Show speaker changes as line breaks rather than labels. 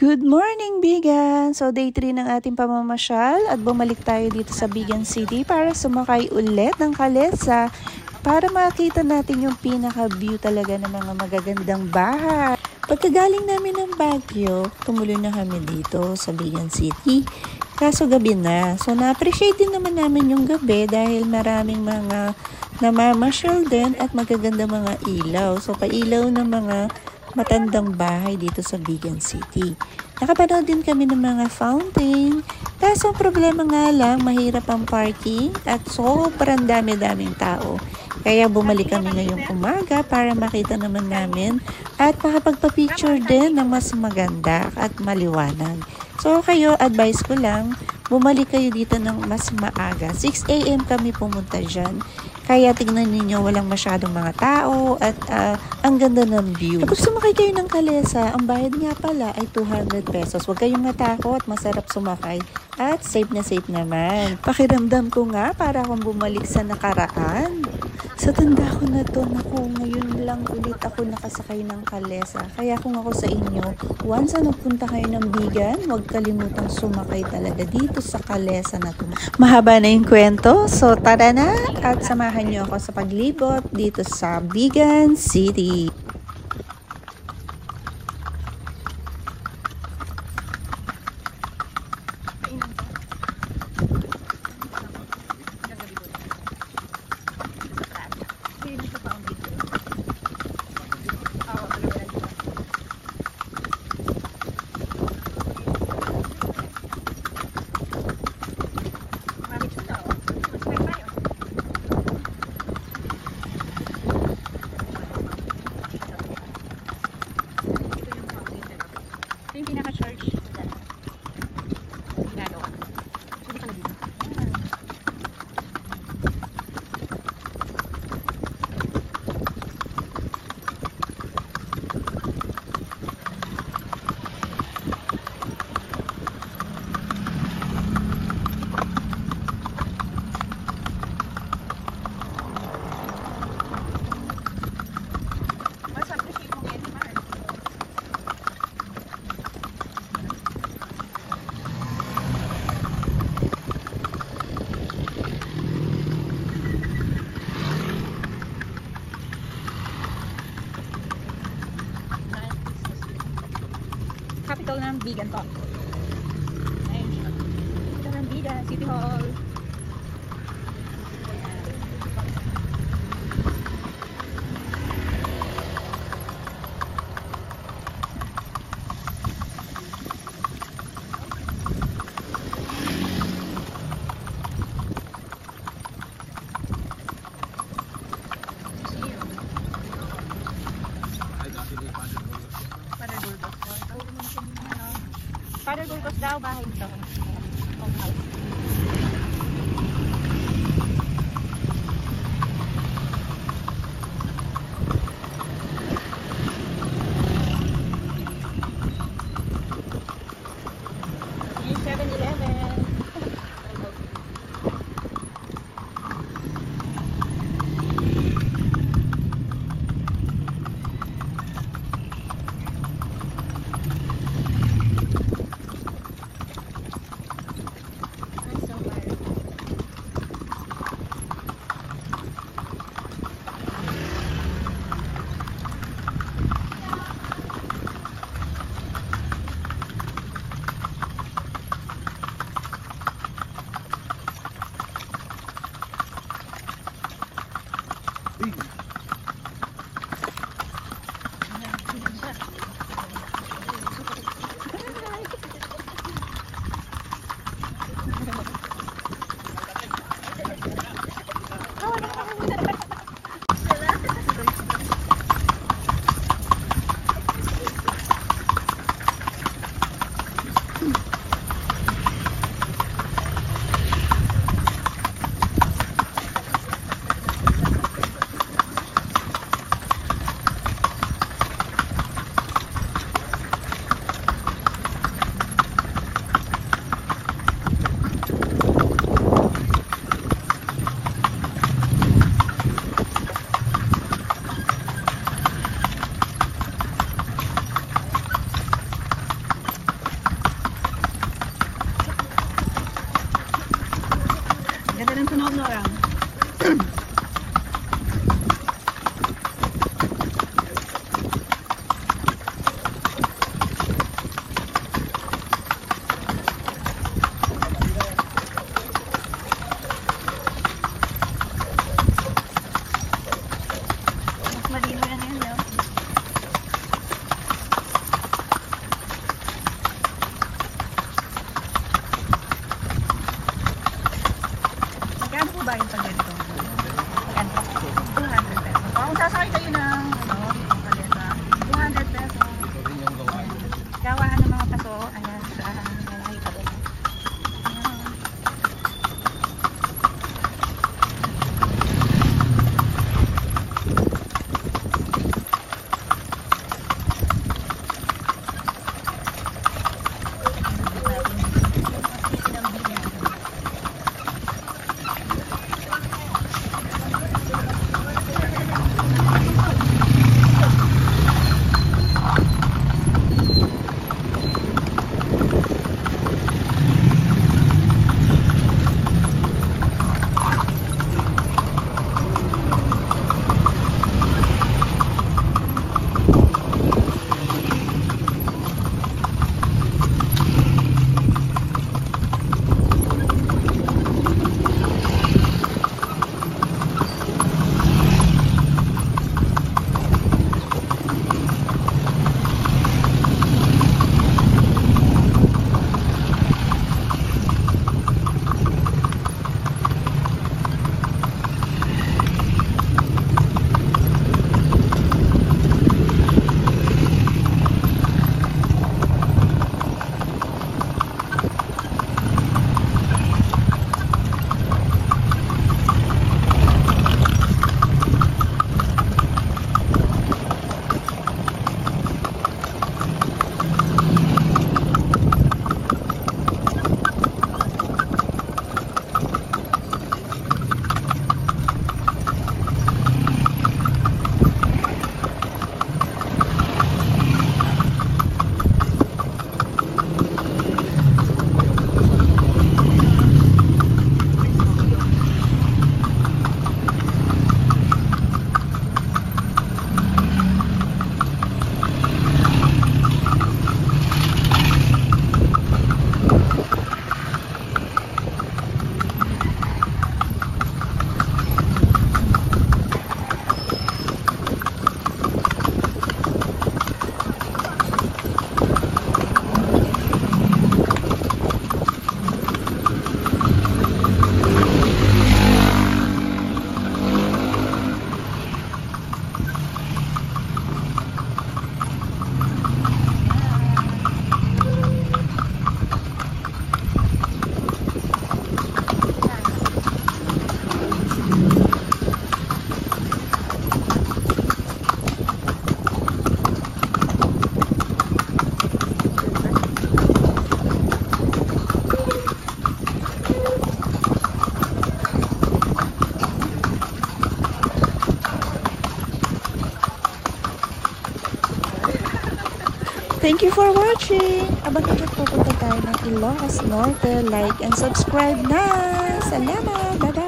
Good morning, Bigan! So, day 3 ng ating pamamasyal at bumalik tayo dito sa Bigan City para sumakay ulit ng kalesa para makita natin yung pinaka-view talaga ng mga magagandang bahay. Pagkagaling namin ng Baguio, tumuloy na kami dito sa Bigan City. Kaso gabi na. So, na-appreciate din naman namin yung gabi dahil maraming mga namamasyal din at magaganda mga ilaw. So, pailaw ng mga matandang bahay dito sa Bigan City. Nakapanood din kami ng mga fountain. Kaso ang problema nga lang, mahirap ang parking at sobrang dami-daming tao. Kaya bumalik kami ngayong umaga para makita naman namin at makapagpa-picture din ng mas maganda at maliwanag. So kayo, advice ko lang, bumalik kayo dito ng mas maaga. 6 AM kami pumunta dyan. Kaya tignan ninyo, walang masyadong mga tao at ang ganda ng view. Kapag sumakay kayo ng kalesa, ang bayad nga pala ay 200 pesos. Huwag kayong matakot, masarap sumakay at safe na safe naman. Pakiramdam ko nga para akong bumalik sa nakaraan. Sa tanda ko na to, naku, ngayon lang ulit ako nakasakay ng kalesa. Kaya kung ako sa inyo, once na nagpunta kayo ng Bigan, huwag kalimutang sumakay talaga dito sa kalesa na to. Mahaba na yung kwento, so tara na at samahan niyo ako sa paglibot dito sa Bigan City.
Yung pinaka-church ginagawa. Sige pala dito. Mas appreciate mo ngayon, Mark. Capital ng Bigan to. Ayun siya. Capital ng Bigan, City Hall. Father Burgos daw, bahay nito. Home house. Yung 7-Eleven.
Thank you for watching! Abangan nyo pupunta tayo ng Ilocos Norte. Like and subscribe na! Salamat! Bye-bye!